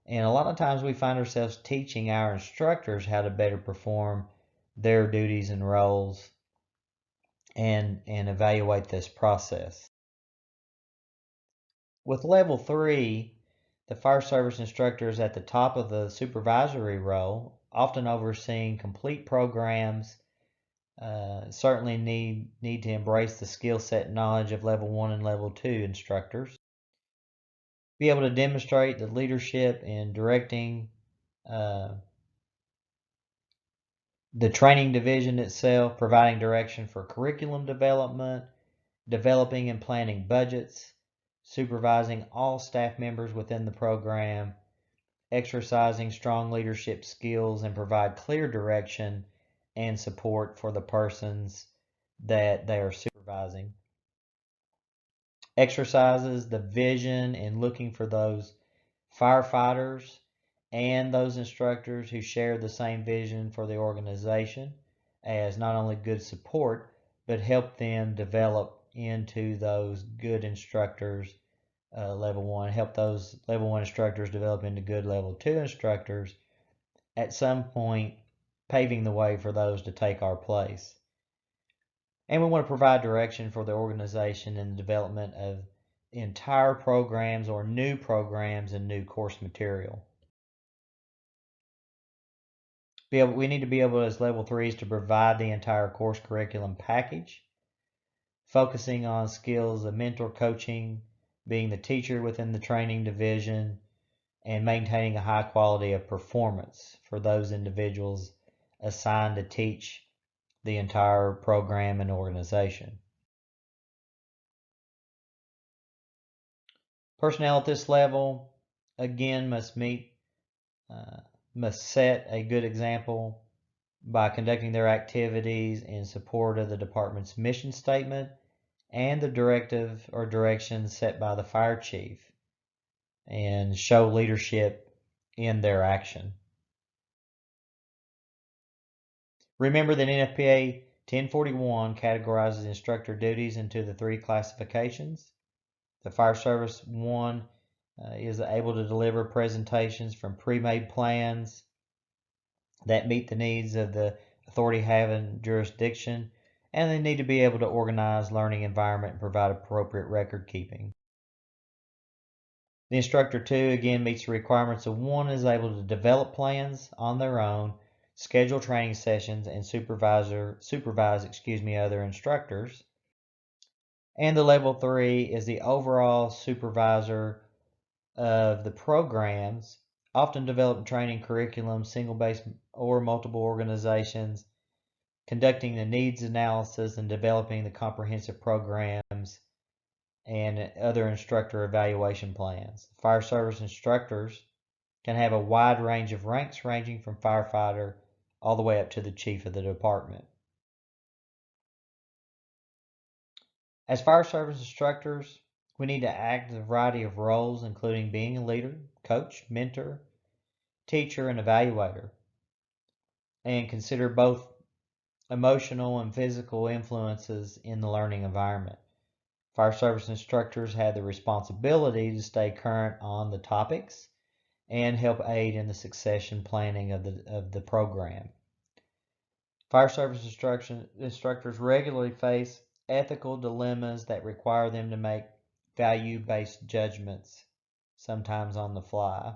And a lot of times we find ourselves teaching our instructors how to better perform their duties and roles and evaluate this process. With level 3, the fire service instructor is at the top of the supervisory role, often overseeing complete programs. Certainly need to embrace the skill set and knowledge of level 1 and level 2 instructors. Be able to demonstrate the leadership in directing the training division itself, providing direction for curriculum development, developing and planning budgets, supervising all staff members within the program, exercising strong leadership skills, and provide clear direction and support for the persons that they are supervising. Exercises the vision in looking for those firefighters and those instructors who share the same vision for the organization as not only good support, but help them develop into those good instructors, level 1, help those level 1 instructors develop into good level 2 instructors, at some point paving the way for those to take our place. And we want to provide direction for the organization in the development of entire programs or new programs and new course material. We need to be able as level 3s to provide the entire course curriculum package, focusing on skills of mentor coaching, being the teacher within the training division, and maintaining a high quality of performance for those individuals assigned to teach the entire program and organization. Personnel at this level, again, must set a good example by conducting their activities in support of the department's mission statement and the directive or direction set by the fire chief, and show leadership in their action. Remember that NFPA 1041 categorizes instructor duties into the 3 classifications. The Fire Service 1 is able to deliver presentations from pre-made plans that meet the needs of the authority having jurisdiction, and they need to be able to organize learning environment and provide appropriate record keeping. The Instructor 2 again meets the requirements of 1, is able to develop plans on their own, schedule training sessions, and supervise other instructors. And the level 3 is the overall supervisor of the programs, often developing training curriculum, single-based or multiple organizations, conducting the needs analysis and developing the comprehensive programs and other instructor evaluation plans. Fire service instructors can have a wide range of ranks, ranging from firefighter all the way up to the chief of the department. As fire service instructors, we need to act in a variety of roles, including being a leader, coach, mentor, teacher, and evaluator, and consider both emotional and physical influences in the learning environment. Fire service instructors have the responsibility to stay current on the topics and help aid in the succession planning of the program. Fire service instructors regularly face ethical dilemmas that require them to make value-based judgments, sometimes on the fly.